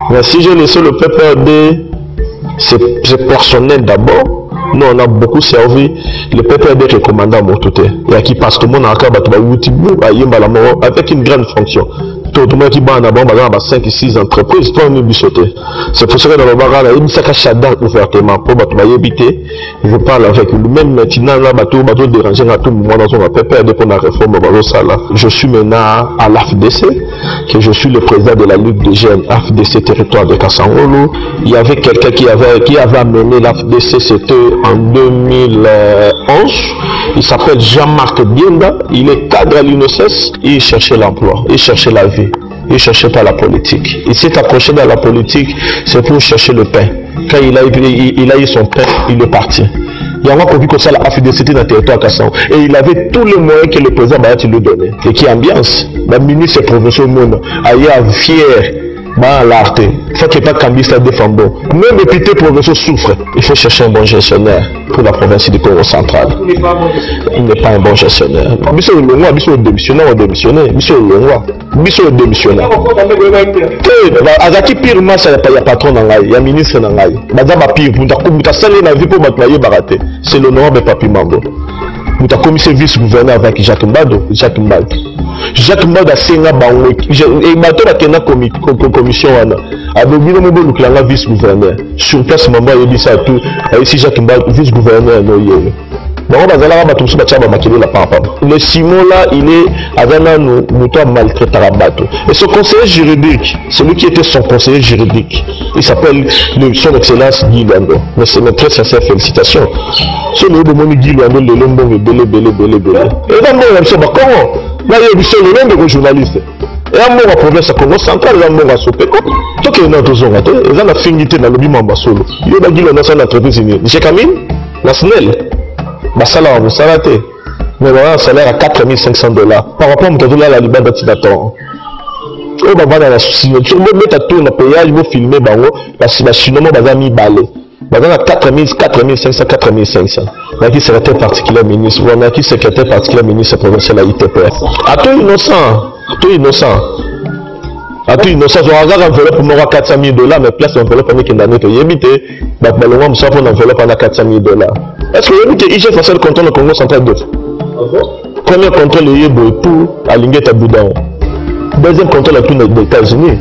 Mais si j'ai laissé le PPRD, c'est personnel d'abord. Nous, on a beaucoup servi le PPRD recommandant mon tout. Et à qui passe tout le monde a avec une grande fonction. Tout le monde qui bat en avant, 5 et 6 entreprises, pas une bichoter. C'est pour ça que dans le bar, il y a une sac à chadin ouvertement pour éviter. Je parle avec lui. Même maintenant, là, bateau déranger à tout moment dans son PPRD pour la réforme. Je suis maintenant à l'AFDC, que je suis le président de la Ligue des jeunes AFDC territoire de Kassangolo. Il y avait quelqu'un qui avait amené l'AFDC, c'était en 2011. Il s'appelle Jean-Marc Bienda. Il est cadre à l'UNESS. Il cherchait l'emploi, il cherchait la vie, il ne cherchait pas la politique. Il s'est approché dans la politique, c'est pour chercher le pain. Quand il a eu son pain, il est parti. Il y a un produit comme ça, la AFDC dans le territoire Kassan. Et il avait tous les moyens que le président Bayat lui donnait. Et qui ambiance. La ministre provinciale au monde, ailleurs fier. L'art. Il faut qu'il n'y ait pas de candidat défendant. Même les députés provinciaux souffrent. Il faut chercher un bon gestionnaire pour la province du Congo central. Il n'est pas un bon gestionnaire. Monsieur le Longwa, monsieur le démissionnaire, monsieur le Longwa, monsieur le démissionnaire. Azaki pire moi ça y a patron dans l'ail, il y a ministre dans l'ail. Madame a pire, vous avez salé la vie pour m'attrayer baraté. C'est l'honorable Papi Mambo. Vous avez commis ce vice-gouverneur avec Jacques Mbado. Jacques Mbado a signé bango. Et bateau a tenu commission wana. Abobino mobo luklanga vice-gouverneur. Sur place maman a dit ça tout. Ici Jacques Mbado vice-gouverneur no yé. Bon bazala ba tout ça ba makilo la papa. Le Simon là, il est avana nous maltraiter la bateau. Et son conseiller juridique, celui qui était son conseiller juridique, il s'appelle son excellence Guy Luando. Mais c'est mes très sincères félicitations. Ce n'est pas mon Guy Luando le lombo belé. Et dans mon c'est pas comment. Là il y a le nom de journaliste. Et à mon province Congo central, là mon Sopeko. Tout que notre zone là, ils ont affinité dans le bimamba solo. Il y a Guy Luando dans l'entreprise ni. J'ai Camille, la SNEL. Ma salaire, vous savez, mais voilà, un salaire à $4,500 par rapport à mon dollar à la Liban d'Atinaton. Oh, bah, dans la signature, vous mettez à tout le payage, vous filmez, bah, parce que la Chine, vous avez mis balai. Bah, dans 4,500. Là, qui secrétaire particulier ministre, ou on a qui secrétaire particulier ministre provincial à ITPF. À tout innocent. À tout innocent, je regarde l'enveloppe pour moi $400,000, mais place l'enveloppe pour une année, tu évite, bah, le moment où ça pour l'enveloppe à $400,000. Est-ce que vous avez vu que IG fait le contrôle au Congo central d'autres? Premier contrôle est pour aligner Taboudan. Deuxième contrôle est pour les États-Unis.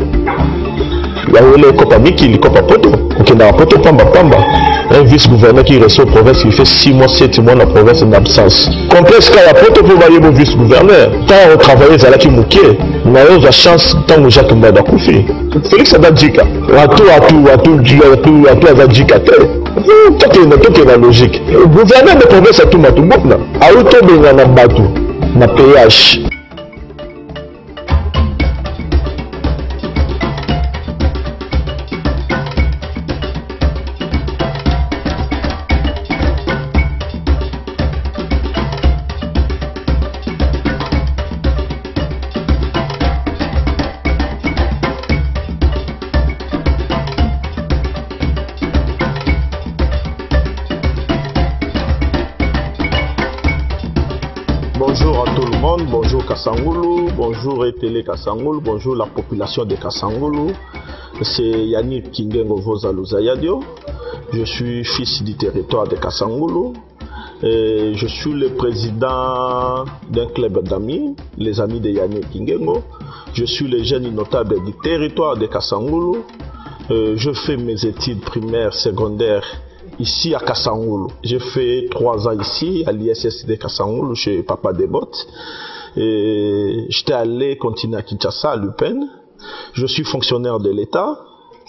Il y a eu les Copa Miki, les Copa Poto. Donc il y a un Poto Pamba. Un vice-gouverneur qui reste aux provinces, qui fait 6 mois, 7 mois dans la province en absence. Complexe car il y a Poto pour varier vos vice-gouverneurs. Tant on travaille, ça là qui mouquait. On a eu la chance tant que Jacques Mbada Koufi. Félix Adadjika. À tout Adadjika. Tout est la logique. Le gouverneur de province est tout Matoubokna. A auto de na Batou, na PH. Bonjour à tout le monde, bonjour Kassangolo, bonjour Etele Kassangolo, bonjour la population de Kassangolo. C'est Yannick Kingengo Vozalo Zayadio. Je suis fils du territoire de Kassangolo. Et je suis le président d'un club d'amis, les amis de Yannick Kingengo. Je suis le jeune notable du territoire de Kassangolo. Je fais mes études primaires, secondaires ici à Kassangolo. J'ai fait 3 ans ici à l'ISSD Kassangolo chez Papa Debot. J'étais allé continuer à Kinshasa, à l'UPEN. Je suis fonctionnaire de l'État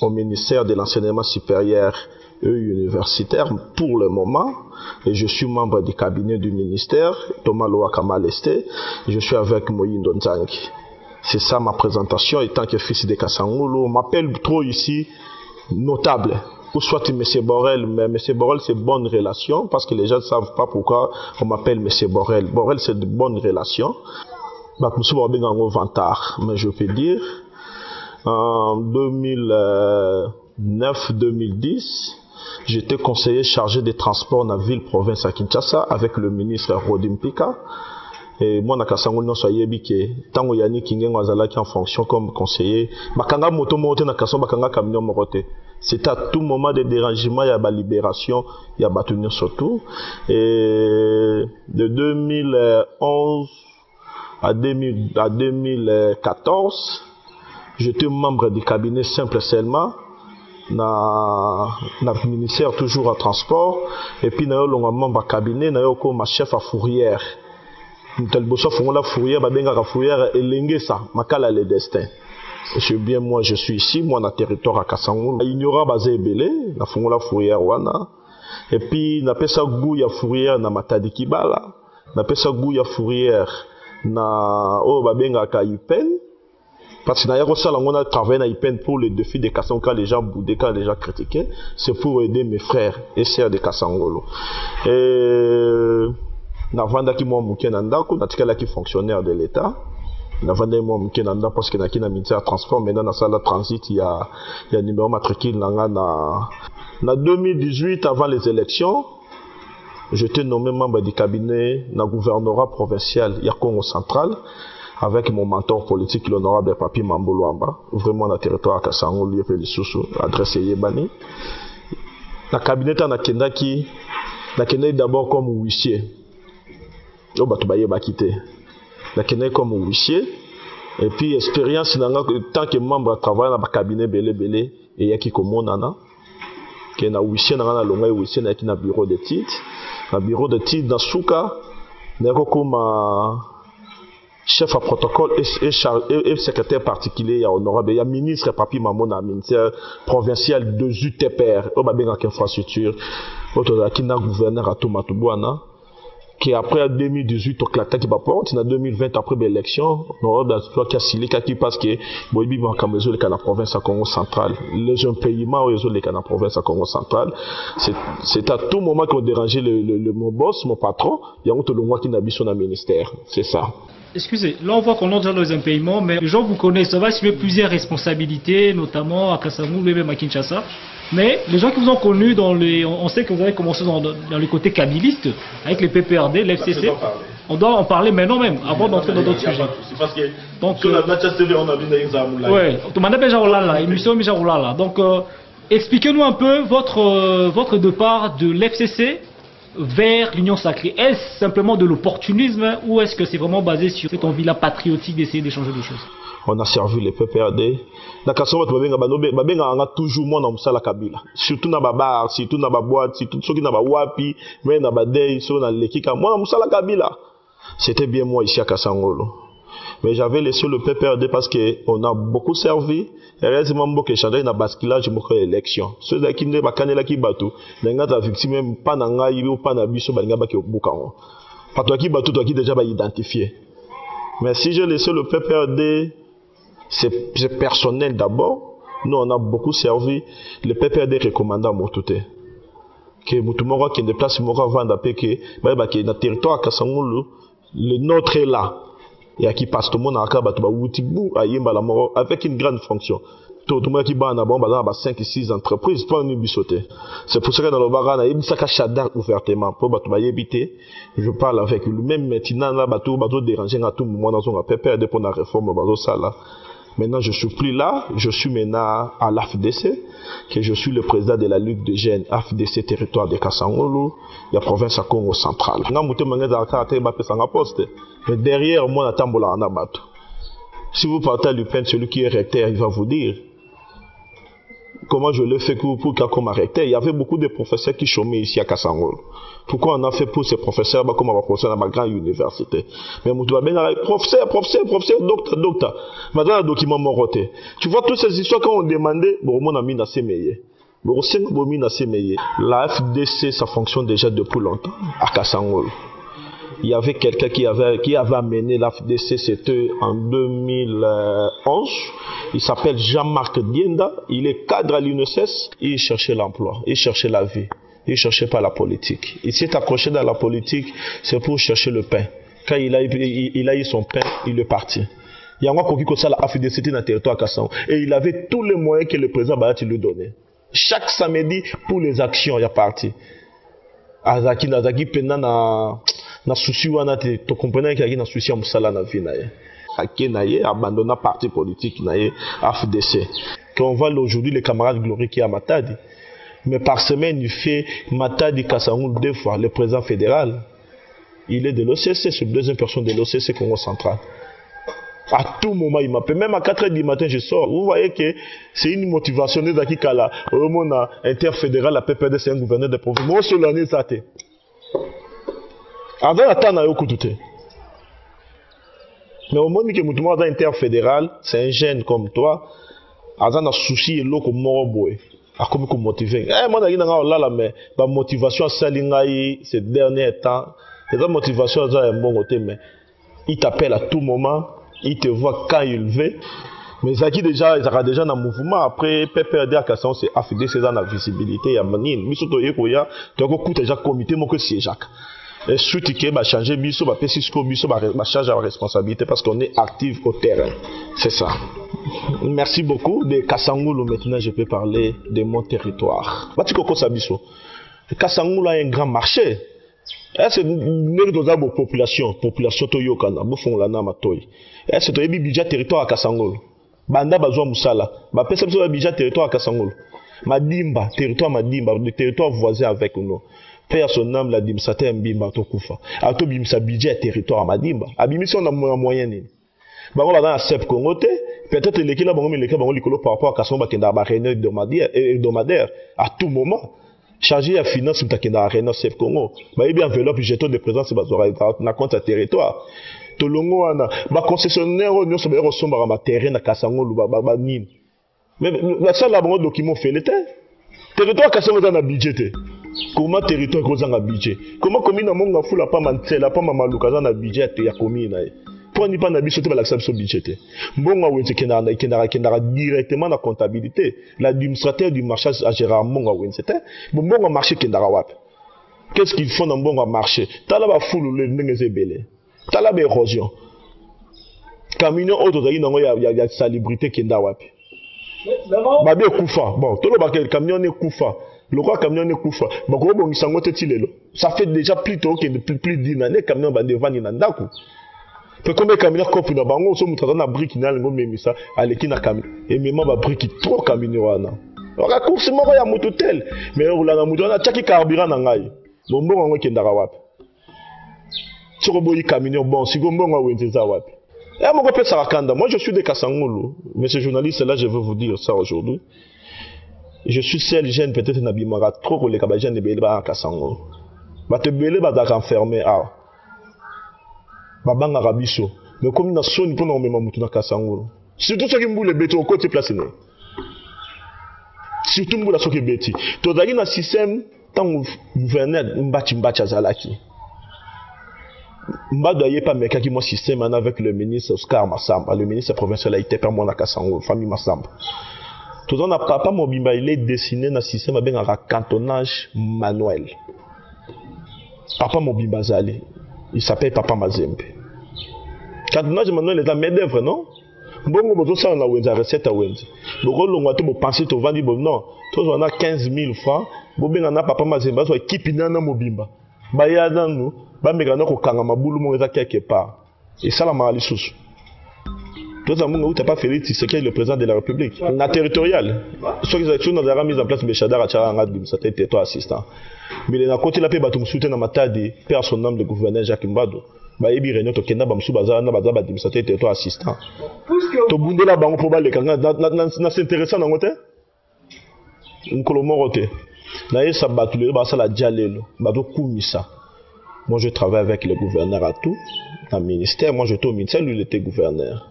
au ministère de l'enseignement supérieur et universitaire pour le moment. Et je suis membre du cabinet du ministère, Thomas Loa Kamaleste. Je suis avec Moïndo Nzangi. C'est ça ma présentation étant que fils de Kassangolo. On m'appelle trop ici notable. Ou soit M. Borel, mais M. Borel c'est bonne relation parce que les gens ne savent pas pourquoi on m'appelle M. Borel. Borel c'est de bonnes relations. Mais je peux dire, en 2009-2010, j'étais conseiller chargé des transports dans la ville-province à Kinshasa avec le ministre Rodim Pika. Et moi, Nakasangol, non, soyez biqué. Tant que Yannick Kingen Wazalaki en fonction comme conseiller, Bakanga moto monte Nakason, Bakanga camion moroté. C'est à tout moment de dérangement, il y a la libération, il y a Batunio surtout. Et de 2011 à 2014, j'étais membre du cabinet simple seulement. Na ministère toujours à transport. Et puis, na yo membre cabinet, na yo comme chef à fourrière. Ntelboso fongola fourrière babenga ka fourrière elenge ça makala le destin. C'est bien moi je suis ici moi na territoire à Kasangulu. Ignora bazé ebele na fongola fourrière wana. Et puis na pesa goût ya fourrière na Matadi Kibala, na pesa goût ya fourrière na o babenga ka Ipen. Parce que d'ailleurs ça on a travaillé na Ipen pour le défi de Kasangulu quand les gens boudaient, quand les gens critiquaient, c'est pour aider mes frères et sœurs de Kasangulu. Et na vanda ki mo muke na ndako na tikala ki fonctionnaire de l'état na vanda mo muke na ndako parce que na ki na ministère transport maintenant na sala transit il y a numéro matricule na 2018 avant les élections j'étais nommé membre du cabinet na gouvernorat provincial ya Congo central avec mon mentor politique l'honorable Papi Mamboluamba vraiment na territoire Kasangulu lieu lisusu adresse Yebani na cabinet na kendaki d'abord comme huissier. Oh, bah, tu vas quitter. La Kenya comme huissier. Et puis, expérience, tant que membre travaille dans le cabinet belé, et il y a qui comme nana. Qui est huissier, dans la longue huissier, dans le bureau de titre. Dans le bureau de titre, dans Souka, il y a comme chef à protocole et secrétaire particulier, il y a honorable, il y a ministre Papi Mamona, ministère provincial de UTPR, il y a bien infrastructure, il y a gouverneur à Tomatouana. Qui après 2018 au clata qui va porter en 2020 après l'élection on a qui a qui parce que boibi va comme résoudre la province à Congo central les jeunes paiements résoudre la province à Congo central c'est à tout moment qu'on dérangeait mon boss mon patron il y a un autre loi qui n'a pas son ministère c'est ça. Excusez, là on voit qu'on entre dans les impayements, mais les gens vous connaissent, ça va suivre plusieurs responsabilités, notamment à Kasavubu et même à Kinshasa. Mais les gens qui vous ont connu on sait que vous avez commencé dans le côté kabiliste, avec les PPRD, l'FCC. On doit en parler maintenant même, avant d'entrer dans d'autres sujets. Parce que donc, sur la TV, on a vu des exemples. Ouais, émission Mijaroulala. Donc, expliquez-nous un peu votre départ de l'FCC vers l'Union sacrée. Est-ce simplement de l'opportunisme ou est-ce que c'est vraiment basé sur cette envie-là patriotique d'essayer d'échanger des choses? On a servi les PPRD. Na kasoro babenga toujours moi na musala kabila. Surtout na babar, surtout na boîte, surtout ceux qui na wapi, mais na badei, sur na lekika moi na musala kabila. C'était bien moi ici à Kasangolo. Mais j'avais laissé le PPRD parce que on a beaucoup servi. Heureusement beaucoup échangé na basculage pour l'élection. Ceux qui ne bakanela ki batu, n'enga ta victime pas na ngai ou pas na biso balinga ba ke bukango. Pas toi qui batu toi qui déjà ba identifié. Mais si je laissé le PPRD c'est personnel d'abord. Nous, on a beaucoup servi. Le PPRD recommandant Moutouté. Que Moutoumora qui déplace Mora Vanda Peke, qui est dans le territoire Kasangulu, le nôtre est là. Et à qui passe tout le monde à Akabatu, avec une grande fonction. Tout le monde qui bat en abon, 5 et 6 entreprises, pas une bisoté. C'est pour ça que dans le Barana, il y a un chadar ouvertement. Pour éviter, je parle avec lui. Même maintenant, là, bateau déranger à tout moment dans son PPRD pour la réforme, là. Maintenant, je ne suis plus là, je suis maintenant à l'AFDC, que je suis le président de la Ligue de jeunes AFDC territoire de Kasangulu, la province à Congo central. Mais derrière moi, si vous partez à l'UPN, celui qui est recteur, il va vous dire comment je l'ai fait pour comme recteur. Il y avait beaucoup de professeurs qui chômaient ici à Kasangulu. Pourquoi on a fait pour ces professeurs comme un professeur dans ma grande université? Mais professeur, docteur. Maintenant, le document moroté. Tu vois toutes ces histoires quand on demandait, la FDC, ça fonctionne déjà depuis longtemps à Kasangulu. Il y avait quelqu'un qui avait amené la FDC, c'était en 2011. Il s'appelle Jean-Marc Dienda. Il est cadre à l'UNESS. Il cherchait l'emploi, il cherchait la vie. Il ne cherchait pas la politique. Il s'est accroché dans la politique, c'est pour chercher le pain. Quand il a eu son pain, il est parti. Il y a encore qui ça la FDC dans le territoire Kassan. Et il avait tous les moyens que le président Bayati lui donnait. Chaque samedi, pour les actions, il est parti. Azaki Penana, na souci wana te to comprenez qu'il y a na souci am sala na vie na ye ake na ye abandonna parti politique na ye AFDC qu'on voit aujourd'hui les camarades Glory qui est à Matadi mais par semaine il fait Matadi Kasaoul 2 fois le président fédéral il est de l'OCC c'est la deuxième personne de l'OCC Congo central. À tout moment, il m'appelle. Même à 4h du matin, je sors. Vous voyez que c'est une motivation. Nous avons kala. On a interfédéral, la PPD, c'est un gouverneur de province. Moi, sur l'année, ça t'est. Avant la temps, on a eu tout. Mais au moment où tu es interfédéral, c'est un jeune comme toi. Avant un souci, il est comme Moroboé. A comme motiver. Moi, je suis mais ma motivation à Salingaï ces derniers temps, c'est la motivation à un bon côté, mais il t'appelle à tout moment. Il te voit quand il veut. Mais ça qui déjà, ils sont déjà dans le mouvement. Après, PPRD à Kassan, c'est affidé, c'est dans la visibilité. Il y a manine. Mais surtout, il y a déjà comité, mon que c'est Jacques. Et suite, il va changer, il va faire Cisco, il va changer la responsabilité parce qu'on est actif au terrain. C'est ça. Merci beaucoup. De Kassangoulou, maintenant, je peux parler de mon territoire. Batikoko Sabiso. Kassangoulou a un grand marché. C'est une population toyokana bofon la na matoy c'est to yebi budget territoire à Kasangolo banda bazwa musala ba pesa biso budget territoire à Kasangolo Madimba territoire Madimba le territoire voisin avec nous père son nom la dimsate mbimba to kufa ato bimsa budget territoire à Madimba abimisi on a moyen ni bango la na CEP Congo te peut-être l'équipe bango mais l'équipe bango likolo par rapport à Kasangolo ba kenda ba réunion hebdomadaire à tout moment chargé la finance pour ta arena CEP Congo ba yebi enveloppe jeton de présence bazora na compte à territoire tolongo wana ba concessionnaire on so ba resomba ba terrain na Kasangolo ba nini mais la salle la bon document fait le territoire Kasangolo na budget comment territoire ko za na budget comment commune monga fula pa mantela pa mamaluka za na budget ya commune na pour ni pas na biso te ba l'accès sur budget mbonga wenze kenara directement na comptabilité l'administrateur du marché à Gérard Mbonga wenze te mbonga marché kendara wapi qu'est-ce qu'ils font dans mbonga marché tala ba fulu le ndenge belé tala ba érosion camion auto zaki nango ya salubrité kenda wapi ba be kufa bon tolo ba camion ne kufa le quoi camion ne kufa ba ko bongisa ngote tilelo ça fait déjà plus tôt que plus d'une année camion ba devant ni ndako. Peu comme les camions copent na bango so mutata na brique na ngo memisa aleki na camion et même ba brique trop camion wana ora course moko ya mutu tel mais ola na mutu na tchaki carburant na ngai bombo ngo kendaka wapi soko boyi camion bon si gombo ngo wenzeza wapi et moko pesa kanda moi je suis de Kasangolo monsieur journaliste là je veux vous dire ça aujourd'hui je suis seul jeune peut-être na bimara trop ko le kabajan de bele ba Kasangolo ba te bele ba da enfermé ah babanga rabiso mais comme na soni pour na mema mutu na Kasangolo surtout ceux qui mboule beti au côté place né surtout mboula soki beti to dali na système tant gouverneur mbati azalaki mbado aye pas mekaki mo système avec le ministre Oscar Massamba le ministre provincial a été par moi na Kasangolo famille Massamba to dans na papa mobimba il est dessiné na système avec un cantonnage manuel papa mobimba zali il s'appelle Papa Mazembe. Quand on a demandé les main d'œuvre, non? Bon, on ça on a une recette à Wendy. Bon, on a tout penser au vendre bon non. Toi on a 15 000 francs. Bon ben on a Papa Mazembe so équipe nana mobimba. Ba ya dans nous, ba mekana ko kanga mabulu mo eza quelque part. Et ça la mali sous. Toi amunga tu pas fait c'est qui est le président de la République. Na territorial. Ceux qui ont déjà mis en place Béchadar à Charanga dim ça était toi assistant. Mais na côté la paix batum soutien na Matadi personne nom le gouverneur Jacques Mbado ba yebi réunion to kenda ba msu baza na baza ba administrateur to assistant to bundela bango po ba le kanga na s'intéressant na ngote nkolo morote na yesa batule ba sala dialelo ba do kumisa moi je travaille avec le gouverneur à tout dans le ministère moi je suis au ministère lui il était gouverneur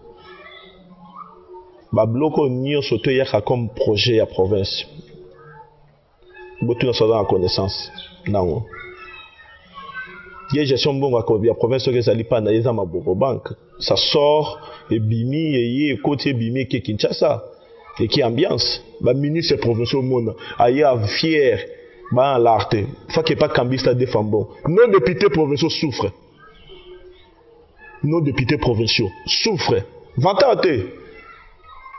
ba bloko nio soto yaka comme projet à province botu na soda en connaissance nango gestion bongo ko bien province que ça li pas na yeza maboko banque ça sort et bimi et côté bimi qui Kinshasa et qui ambiance ba ministre provincial mona aya fier ba l'arte faut que pas cambista de fambon nos députés provinciaux souffrent nos députés provinciaux souffrent vantate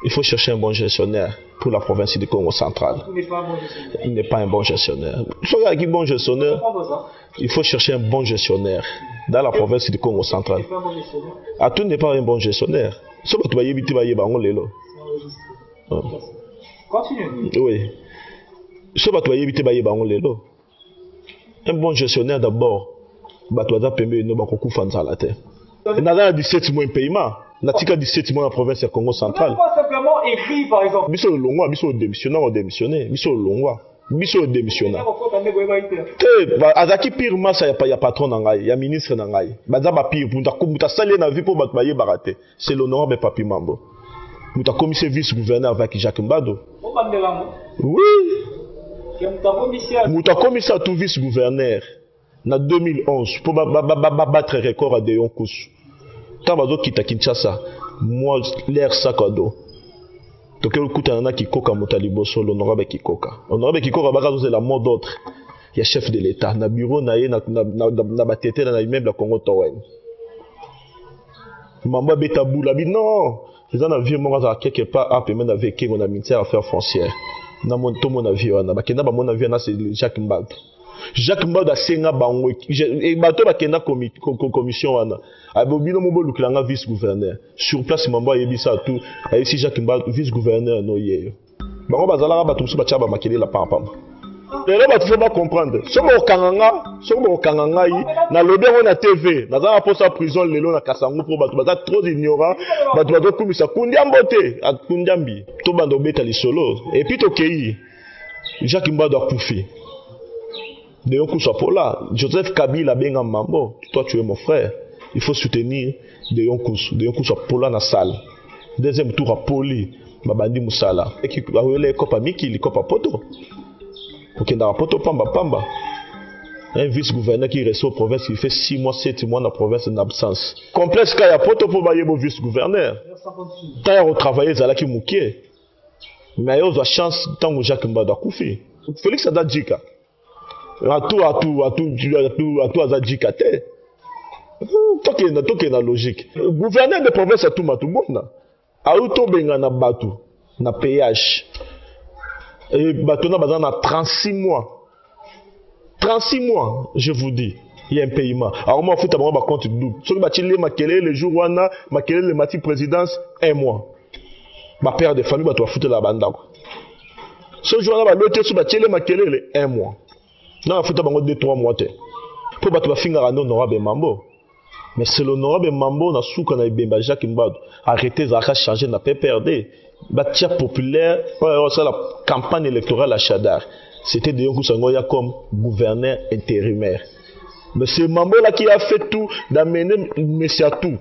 il faut chercher un bon gestionnaire pour la province du Congo central. Il n'est pas un bon gestionnaire. Il faut un bon gestionnaire. Il faut chercher un bon gestionnaire dans la province du Congo central. Atou n'est pas un bon gestionnaire. Sauf que tu vas y éviter Continue. oui. Sauf que tu vas y éviter un bon gestionnaire d'abord. Tu vas payer une beaucoup de terre. Il y a 17 mois de paiement. Il y a 17 mois dans la province du Congo central. Pas simplement écrit par exemple. Biso longwa, biso démissionné, biso longwa, biso démissionné. Azaki pire massa ya patron nangai, ya ministre nangai. Baza ba pire muta salé na vie pour bat baye baraté. C'est l'honorable Papi Mambo. Muta commissaire vice-gouverneur avec Jacques Mbado. Oui. Muta commissaire tout vice-gouverneur na 2011 pour battre record à Deon Koussou. Tabazo kita Kinshasa, moi l'air sakado. Donc le coup t'en a qui coca motaliboso l'honorable Kikoka. L'honorable Kikoka bagazo c'est la mort d'autre. Il y a chef de l'État, na bureau na batete na immeuble la Congo Towen. Mamba betabou la bi non. Les gens vieux moi quelque part à paiement avec on a ministère affaires foncières. Na mon to mon avion na bakenda ba mon avion na c'est Jacques Mbado. Jacques Mbado a senga bango et bato bakenda commission wana. Abobino mobo luklanga vice-gouverneur. Sur place Mamba yebisa tout. Ici Jacques Mbado vice-gouverneur no yeyo. Bango bazala ba tout ba tchaba makele la pam. Les gens ne pas comprendre. Si on kanganga na lobby on a TV, na za poste à prison lelo na Kasango pour batu baza trop ignorant, batu bazo kumisa kundiambote, a kundiambi. To bando beta li solo. Et puis to kei. Jacques Mbado a koufi. De yon Pola, Joseph Kabila benga mambo, toi tu es mon frère. Il faut soutenir de yon Pola na salle. Deuxième tour à Poli, Mabandi Moussala. Et qui a eu les copa Miki, les copa Poto. Ok, dans la poto pamba. Un vice-gouverneur qui reste aux provinces, il fait 6 mois, 7 mois dans la province en absence. Complexe quand il y a poto pour bailler mon vice-gouverneur. Quand il y a retravaillé, il y a qui mouké. Mais il y a chance tant que Jacques Mbado a koufi. Félix Adadjika. À tout Adadjika. Toke na logique. Gouverneur de province à tout matubona. A auto benga na batu, na péage. Et Batona Bazan a 36 mois. 36 mois, je vous dis. Il y a un paiement. Alors, moi, il faut avoir un compte double. Ce que je vais le jour où on a le mati présidence, 1 mois. Ma père de famille, tu vas foutre la bande. Ce jour où on a le 1 mois. Non, il faut avoir 2-3 mois. Pour que tu vas finir à l'honorable Mambo. Mais c'est l'honorable Mambo, na souk na ibemba Jacques Mbado. Arrêtez, Zaka changer, n'a pas perdu. Batia populaire, la campagne électorale à Chadar, c'était de Yonkou Sangoya comme gouverneur intérimaire. Mais c'est Mambo là qui a fait tout, d'amener Messiatou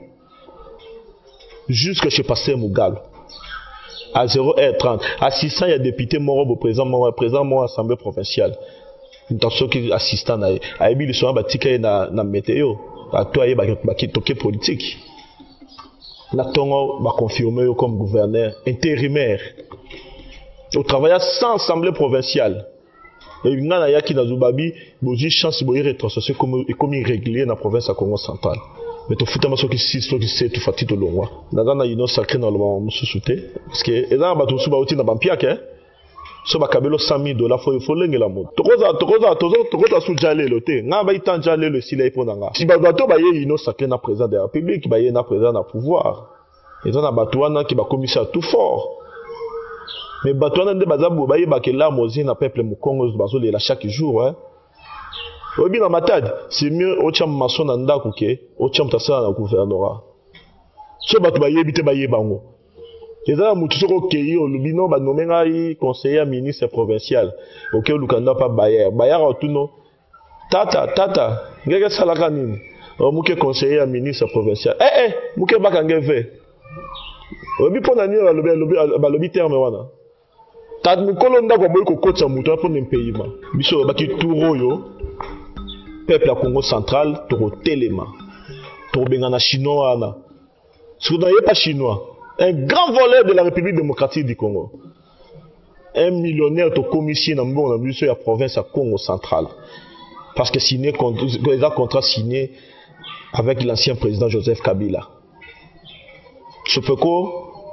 jusque chez Passer Mougal. À 0h30. À 600, il y a député Moro, président mon assemblée provinciale. Une personne qui est assistant à Ebi, le soir, Batika na météo. À toi, il y a qui toqué politique. Natongo va confirmer comme gouverneur intérimaire. Au travail sans assemblée provinciale. Et il y a qui dans Zubabi, il y a chance de rétrocesser comme irrégulier dans la province à Congo central. Mais tu fais tellement ce qui c'est tout fatigué de l'ongwa. Dans la union sacrée dans le monde sous-souté. Parce que et là, tu vas aussi dans le piac, hein. So ba kabelo $100,000 faut lengela moto. Tokoza sous jalé loté. Nga ba itan jalé le sila ipo nanga. Si ba bato ba ye ino sacré na président de la République, ba ye na président na pouvoir. Et dans na bato wana qui ba commissaire tout fort. Mais bato wana de bazabu ba ye ba ke la mozi na peuple mu Congo bazo le la chaque jour hein. Obi na matade, c'est mieux o cham mason na ndako ke o cham tasala na gouvernorat. So bato ba ye bité ba ye bango. Les gens qui sont au nommé conseiller ministre provincial. Ok, Lukanda pas Bayer. Bayer a tout non. Tata. Qu'est-ce que ça la canine? Mouké conseiller ministre provincial. Mouké bakangeve. Obi pona ni lobby terme wana. Tad mukolo ndako boy ko coach muto pour un pays ma. Biso baki touro yo. Peuple à Congo central to telema. To benga na chinois wana. Si vous n'avez pas chinois. Un grand voleur de la République démocratique du Congo. Un millionnaire de commission dans la province à Congo central. Parce que signé un contrat signé avec l'ancien président Joseph Kabila. Ce peut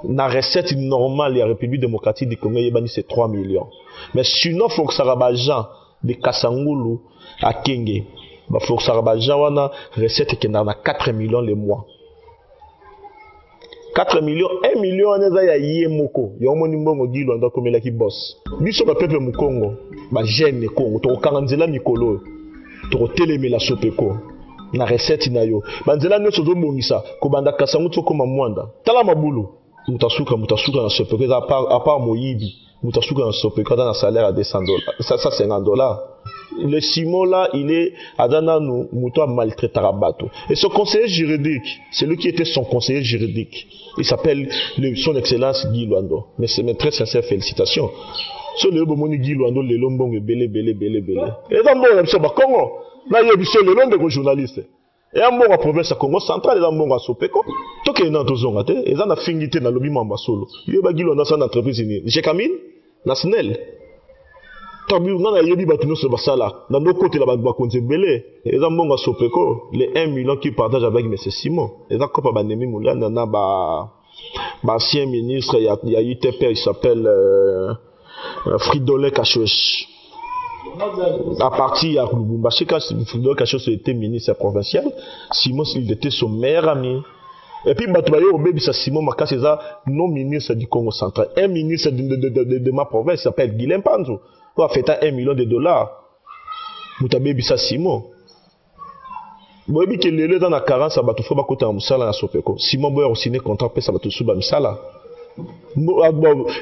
La recette normale de la République démocratique du Congo, c'est 3 millions. Mais sinon, il faut que ça rabajan de Kasangulu à Kenge. Il faut que ça rabajan wana recette qui est 4 millions le mois. 4 millions, 1 million on est à Yemoko. Il y a un monimbo qui est comme la qui bosse. Biso ba peuple mu Congo, ba jeune Congo, to kanzela mikolo, to teleme la sopeko. Na recette na yo. Banzela nyoso zo bongisa, ko banda Kasangu to koma mwanda. Tala mabulu. Mutasuka na sopeko à part Moyibi. Mutasuka na sopeko dans un salaire à $200. Ça c'est $50. Le Simon là, il est Adana nous muto maltraité Rabato. Et son conseiller juridique, c'est lui qui était son conseiller juridique. Il s'appelle son excellence Guy Luando. Mais c'est mes très sincères félicitations. So le bomoni Guy Luando le lombong belé. Et dans mon ça ba Congo, là il y a du seul le long de journaliste. Et en bon province à Congo central et en bon à Sopeko, to ke na to zonga te, et ça na fingité na lobby mamba solo. Il y a ba Guy Luando ça entreprise ni. J'ai Camille, national. Tabi na yebi batuno se basala dans nos côtés là ba konte belé et ça mbonga sopeko les 1 million qui partage avec M. Simon et ça kopa banemi moulana na ba ancien ministre il y a UTP il s'appelle Fridolin Kachosh à partir à Lubumbashi quand Fridolin Kachosh était ministre provincial Simon il était son meilleur ami. Et puis, Batubayo, Simon Maka, c'est ça, non ministre du Congo central. Un ministre de ma province s'appelle Guilhem Panzo. Pour faire $1 million. Mutabebi sa Simon. Bobi que le dans la carence, Batu faut pas côté en Moussala à Sopeko. Simon Boyer au ciné contrat, ça va tout suba Moussala.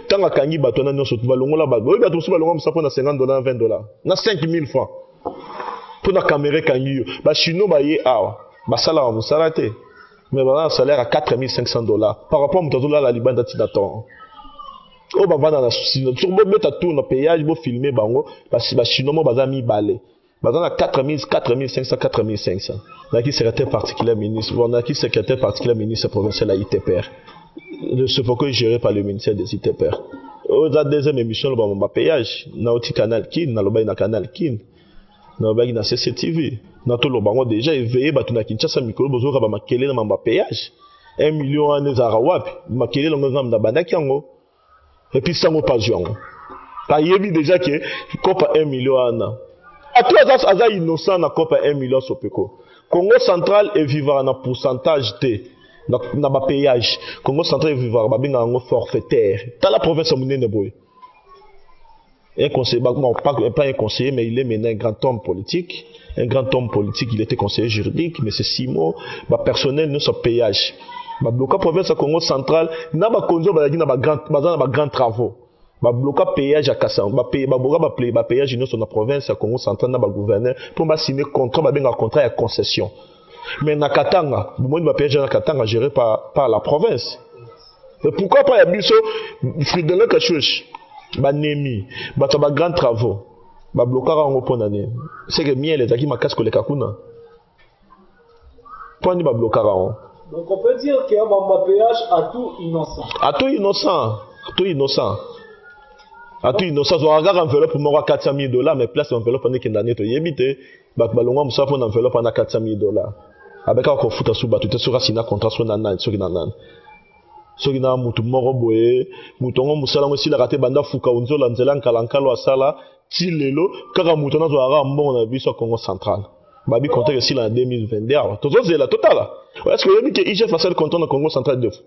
Tant que Kangi Batona non surtout Balongola Babo, Batu suba Longa Moussa pour $50, $20. Na 5000 francs. Pour la caméra Kangi, bah chino bah yé awa. Bah sala en Moussala te. Mais voilà un salaire à $4500 par rapport à Moutazola la Liban d'Atinaton. Oh bah voilà sur bon mettre à tour le payage pour filmer bango parce que chinois mon bazar mi balé. Bazar à 4500 4500. Là qui secrétaire particulier ministre, on a qui secrétaire particulier ministre provincial à ITPR. Ce faut que géré par le ministère des ITPR. Aux deuxième émission le bon payage, na oti canal kin, na loba na canal kin. Na loba na CCTV. Na to lobango déjà éveillé batu na Kinshasa mikolo bozo ka ba makele na mamba péage 1 million ane za rawapi makele longo na bandaki yango et puis sango pas yango ka yebi déjà que kopa 1 million ana atu aza innocent na kopa 1 million sopeko Congo central et vivra na pourcentage T na ba péage Congo central et vivra ba binga ngo forfaitaire ta la province munene boy un conseiller pas un conseiller mais il est maintenant un grand homme politique. Un grand homme politique, il était conseiller juridique, mais c'est Simon, personnel, nous sommes payage. Bloquer province à Congo central, n'a pas conduit à grand travaux. Bloquer payage à Kassan, payage dans la province à Congo central, n'a pas gouverneur, pour signer contrat, un contrat à concession. Mais na Katanga, le payage à Katanga géré par la province. Et pourquoi pas y a Fridolin Kachosh, Nemi, grand travaux. Bloquer en opponent. C'est que miel est qui m'a casse que les kakuna. Point ni bloquer en. Donc on peut dire qu'il y a un péage à tout innocent. À tout innocent. Je regarde enveloppe pour moi $400,000, mais place enveloppe pendant qu'il y a une année. Balonga moussa pour enveloppe pendant $400,000. Avec un confuta sous batu, tu seras signé contrat sur nanan, sur nanan. Sur na mutu moro boye, mutongo musala mo sila raté banda fuka unzo la nzela nkalankalo asala. Tilelo, kaka moutona zo ara mbongo na biso Congo central. Babi compter ici en 2022. Tout ça c'est la totale. Est-ce que vous avez dit que IGF a fait le contrôle dans Congo central de fou?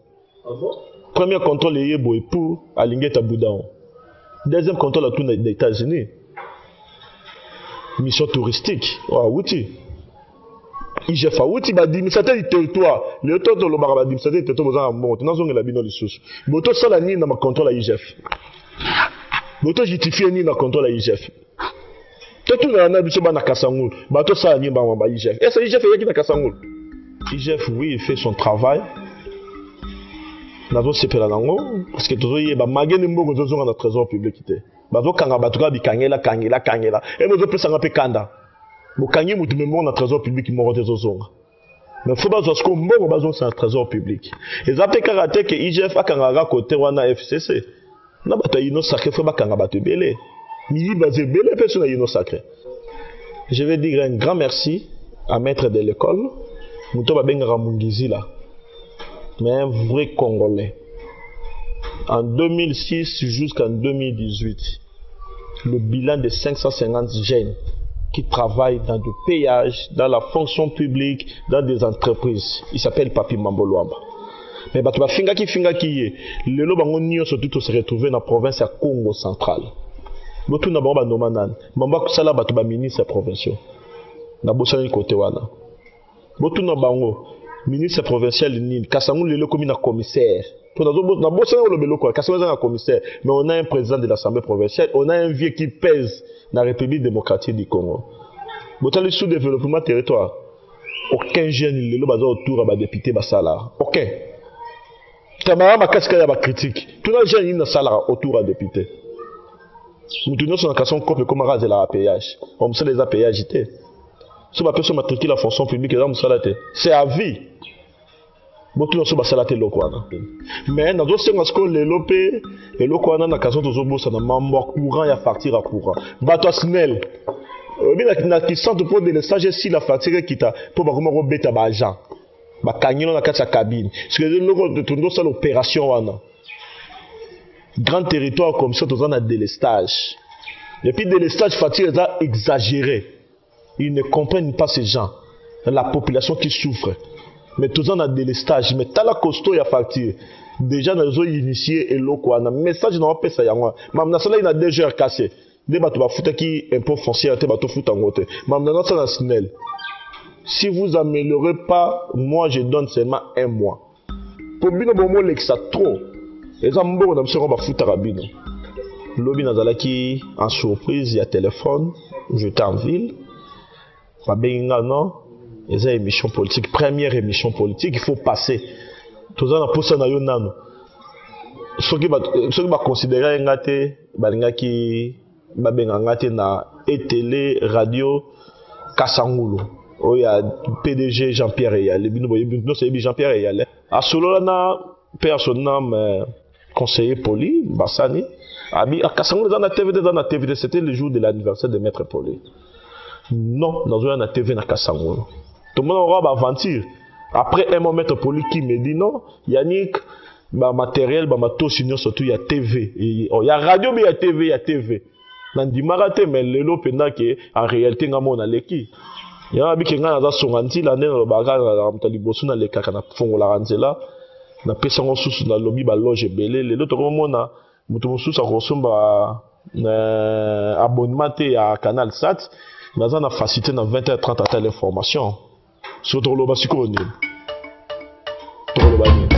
Premier contrôle est pour aligner Taboudaon. Deuxième contrôle à tout les États-Unis. Mission touristique. Ah outi. IGF a outi ba administrateur du territoire. Le territoire le baraba administrateur du territoire besoin mbongo. Tena zonga la bino lisusu. Boto sala ni na contrôle à IGF. Boto justifier ni na contrôle à IGF. Tout le monde a dit na Kasangul. Bato ça ni ba IGF. Est-ce que IGF est qui na Kasangul? IGF oui, il fait son travail. Nazo sepela nango parce que tozo yeba magene mboko zozo na trésor public té. Bazo kanga batuka bi kangela. Et nous peut sanga pe kanda. Bo kangi mutu membo na trésor public mo rote zozo. Mais faut bazo sko mboko bazo na trésor public. Et ça peut karaté que IGF akanga ga côté wana FCC. Na bata ino sacré faut bakanga batu belé. Mi bazé belé personne ino sacré. Je vais dire un grand merci à maître de l'école. Muto babenga Mungizila. Mais un vrai Congolais. En 2006 jusqu'en 2018, le bilan de 550 jeunes qui travaillent dans le péage, dans la fonction publique, dans des entreprises, il s'appelle Papi Mambolwamba. Mais Batuba Fingaki le Lobango Nyo surtout se retrouver dans la province à Congo central. Botu na bamba nomanan, mamba kusala Batuba ministre provincial. Na bosani côté wana. Botu na bango ministre provincial nini, Kasangu lelo komi na commissaire. Pour na bosani le beloko, Kasangu na commissaire, mais on a un président de l'Assemblée provinciale, on a un vieux qui pèse dans la République démocratique du Congo. Botali sous-développement territoire. Aucun jeune lelo baza autour à député basala. Aucun. Tamara makaska ya ba critique. Tout le jeune il na sala autour à député. Nous tenons sur la question comme camarade de la péage. On sait les péages étaient. Si on peut se matriculer la fonction publique, c'est à vie. Bon, tout le monde va se lokwana. Mais dans d'autres sens, que les lopé, les lokwana na kason tozo bossa na mambo courant ya facture à courant. Bato snel. Na qui sont pour des stages si la facture quitta pour comment rebeta ba agent. Ba kanyino na kati ya cabine. Parce que le logo de tourner ça l'opération wana. Grand territoire comme ça, tous en a délestage. Et puis délestage fatigue est exagéré. Ils ne comprennent pas ces gens, la population qui souffre. Mais tous en a délestage. Mais t'as la costaud y a fatigue. Déjà nous avons initié et l'eau quoi. Message n'a pas ça y a moi. Même ça là il a déjà heures cassé. Des bateaux va foutre qui impôt foncier, des bateaux foutre en côté. Même dans ça la snell. Si vous améliorez pas, moi je donne seulement un mois. Pour bien bon mot l'extra trop. Les gens ont dit qu'on va foutre à Bino. L'obi nazalaki en surprise, il y a téléphone, j'étais en ville. Babenga non, il y a une émission politique, première émission politique, il faut passer. Tout ça, on a poussé dans yon. Ce qui va considérer ngate, balingaki, babenga ngate na télé, radio, Kasangulu. Oh, il y a PDG Jean-Pierre Eyal. Le bino c'est Jean-Pierre Eyal. À Solana, personnellement, conseiller poli, Bassani, à Kassangou dans la TV, c'était le jour de l'anniversaire de Maître Poli. Non, dans une TV na Kassangou. Tout le monde aura aventure. Après un moment, Maître Poli qui me dit non, Yannick, matériel, matos, surtout il y a TV. Il y a radio, mais il y a TV, il y a TV. Dans du marathon, mais le lot en réalité, on a l'équipe. Il y a un qui a songanti l'année dans le bagage, dans le bosso dans les caca, na fongo la ranzela. Na pesa ngosusu na lobby ba loge belé les autres momona mutu mususu akosomba abonnement à Canal Sat baza na facilité na 20h30 à telle information sur to loba sikoni to loba ni